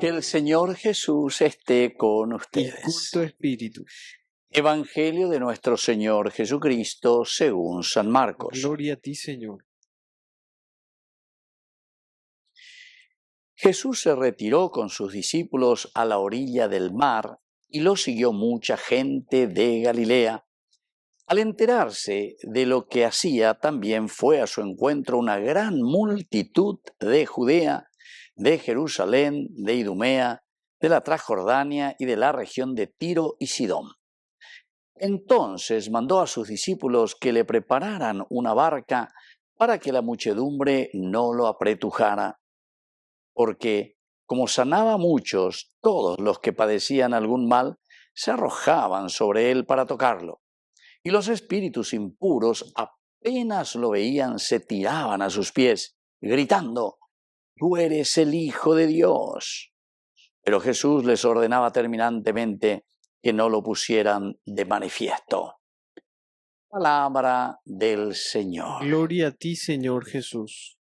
Que el Señor Jesús esté con y ustedes. con tu espíritu. Evangelio de nuestro Señor Jesucristo según San Marcos. Gloria a ti, Señor. Jesús se retiró con sus discípulos a la orilla del mar y lo siguió mucha gente de Galilea. Al enterarse de lo que hacía, también fue a su encuentro una gran multitud de Judea, de Jerusalén, de Idumea, de la Transjordania y de la región de Tiro y Sidón. Entonces mandó a sus discípulos que le prepararan una barca para que la muchedumbre no lo apretujara, porque como sanaba a muchos, todos los que padecían algún mal se arrojaban sobre él para tocarlo. Y los espíritus impuros, apenas lo veían, se tiraban a sus pies, gritando: «Tú eres el Hijo de Dios». Pero Jesús les ordenaba terminantemente que no lo pusieran de manifiesto. Palabra del Señor. Gloria a ti, Señor Jesús.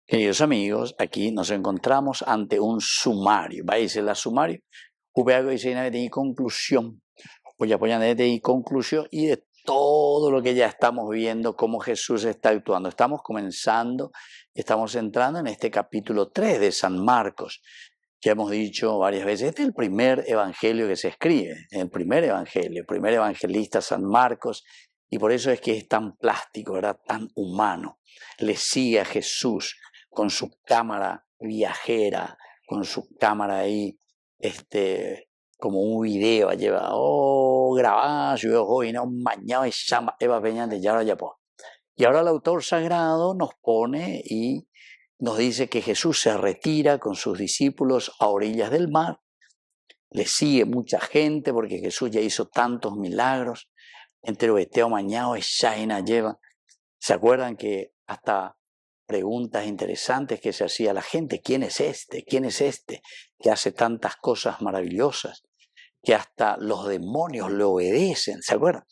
Queridos amigos, aquí nos encontramos ante un sumario. Va a decir la sumario. Hubiera dice de conclusión. Voy a poner de conclusión y de todo lo que ya estamos viendo, cómo Jesús está actuando. Estamos comenzando, estamos entrando en este capítulo 3 de San Marcos. Ya hemos dicho varias veces, este es el primer evangelio que se escribe, el primer evangelista San Marcos, y por eso es que es tan plástico, ¿verdad? Tan humano. Le sigue a Jesús con su cámara viajera, con su cámara ahí, como un video lleva, grabado, yo hoy no mañana llama Eva Peña de Yara Yapó. Y ahora el autor sagrado nos pone y nos dice que Jesús se retira con sus discípulos a orillas del mar. Le sigue mucha gente porque Jesús ya hizo tantos milagros. Entre Beteo Mañao y Shaina lleva. ¿Se acuerdan que hasta preguntas interesantes que se hacía la gente? ¿Quién es este? ¿Quién es este que hace tantas cosas maravillosas? Que hasta los demonios le obedecen, ¿se acuerdan?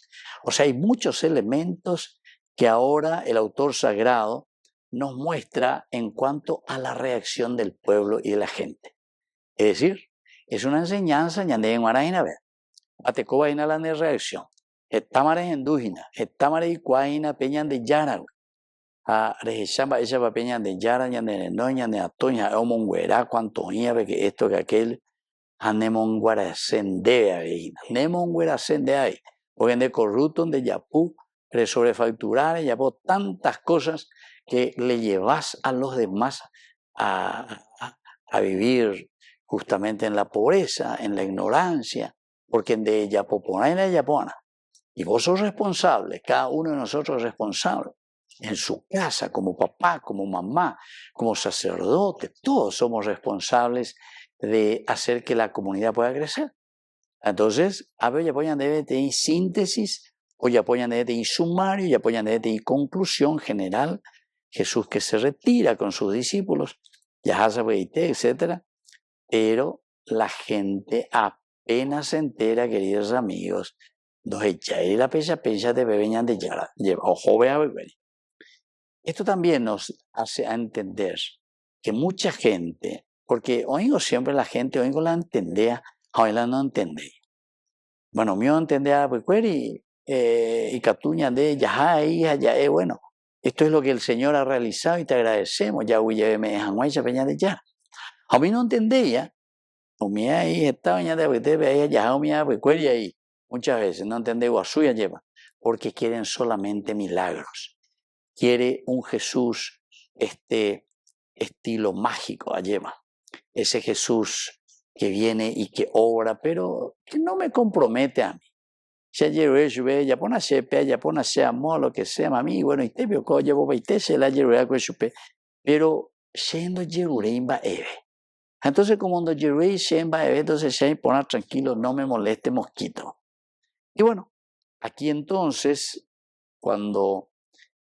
O sea, hay muchos elementos que ahora el autor sagrado nos muestra en cuanto a la reacción del pueblo y de la gente. Es decir, es una enseñanza, ñande en Guarajina, ver, Batecoba en la reacción. Estamare en Dujina, estamare y Cuajina peñan de Yara, a Rejamba, ella va peñan de Yara, ñande no, ñande a Toña, o Monguera, cuanto nieve, que esto, que aquel. Hanemon guarasende ahí, Nemon guarasende ahí, porque de corrupto de Yapú, sobrefacturar, Yapú, tantas cosas que le llevas a los demás a vivir justamente en la pobreza, en la ignorancia, porque de Yapopona y la Yapona. Y vos sos responsable, cada uno de nosotros es responsable. En su casa, como papá, como mamá, como sacerdote, todos somos responsables de hacer que la comunidad pueda crecer. Entonces, a ver, ya apoyan de síntesis, o ya apoyan de sumario, ya apoyan de conclusión general. Jesús que se retira con sus discípulos, ya etc. Pero la gente apenas se entera, queridos amigos, dos echáis la pecha de bebeñan de yara, ojo vea beber. Esto también nos hace entender que mucha gente, porque oigo siempre la gente, oigo la entendea, hoy la no entendía. Bueno, mío entendía, pues, y Catuña de ya bueno, esto es lo que el Señor ha realizado y te agradecemos, ya huye me dejan guay, peña de ya. A mí no entendía, o mi ahí estaba ya de ahí, ya mi y ahí, muchas veces no entendía, o suya lleva, porque quieren solamente milagros. Quiere un Jesús, estilo mágico, lleva. Ese Jesús que viene y que obra, pero que no me compromete a mí. Ya ya pone ya pone amor, lo que sea, mami, bueno, y te veo que llevo se la pero siendo Jerureimba Eve. Entonces, como cuando Jerureim Shemba Eve, entonces ya pone tranquilo, no me moleste mosquito. Y bueno, aquí entonces, cuando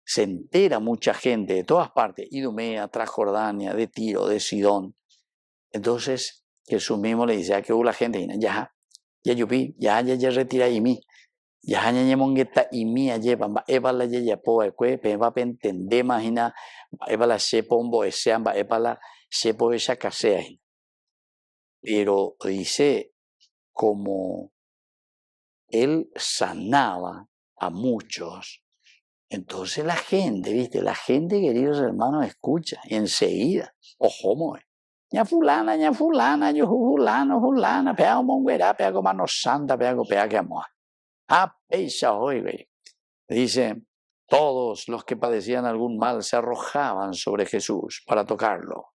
se entera mucha gente de todas partes, Idumea, Transjordania, de Tiro, de Sidón. Entonces Jesús mismo le dice a que la gente, ya yupi, ya retira y mí, ya mongueta y mí lleva, eva la ya po pe va entender imagina, eva la se pombo ese amba, eva la se po esa casea. pero dice, como él sanaba a muchos, entonces la gente, ¿viste? La gente, queridos hermanos, escucha y enseguida, ojo, ña fulana, yo fulana, pega monguera, pega mano santa, pega que amor. Peisa hoy, güey. Dice, todos los que padecían algún mal se arrojaban sobre Jesús para tocarlo.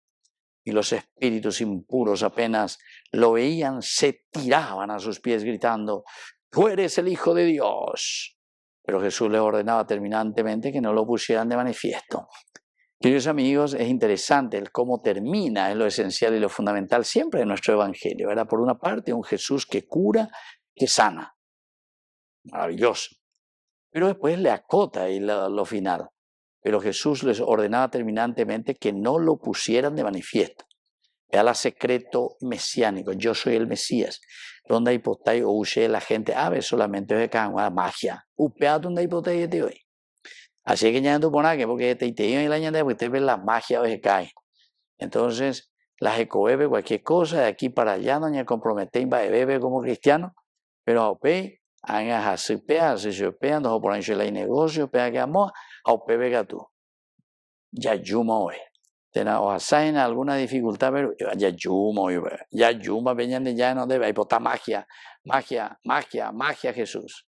Y los espíritus impuros apenas lo veían, se tiraban a sus pies gritando, tú eres el Hijo de Dios. Pero Jesús les ordenaba terminantemente que no lo pusieran de manifiesto. Queridos amigos, es interesante el cómo termina, es lo esencial y lo fundamental siempre de nuestro evangelio, ¿verdad? Por una parte, un Jesús que cura, que sana. Maravilloso. Pero después le acota ahí lo final. Pero Jesús les ordenaba terminantemente que no lo pusieran de manifiesto. Era el secreto mesiánico, yo soy el Mesías. Donde hay potay o huye la gente, ve solamente de cada magia. Upea donde hay potay de hoy. Así que ya no por nada, porque te y la ñanda, porque te ves la magia o se cae. Entonces, la ecobebe cualquier cosa, de aquí para allá, no me comprometen, va a beber como cristiano, pero a OPE, a se pea, no por ahí el negocio, pea que amo, a OPE vega tú. Ya yuma hoy. O en alguna dificultad, pero ya yuma, venían de ya no debe, hay pota magia, Jesús.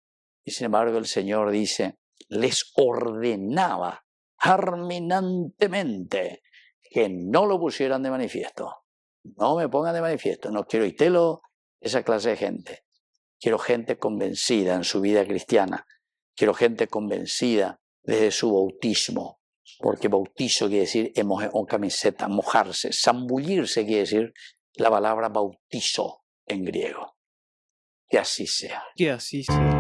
Y sin embargo, el Señor dice, les ordenaba terminantemente que no lo pusieran de manifiesto. No me pongan de manifiesto, no quiero itelo esa clase de gente. Quiero gente convencida en su vida cristiana. Quiero gente convencida desde su bautismo. Porque bautizo quiere decir en camiseta, mojarse. Zambullirse quiere decir la palabra bautizo en griego. Que así sea. Que así sea.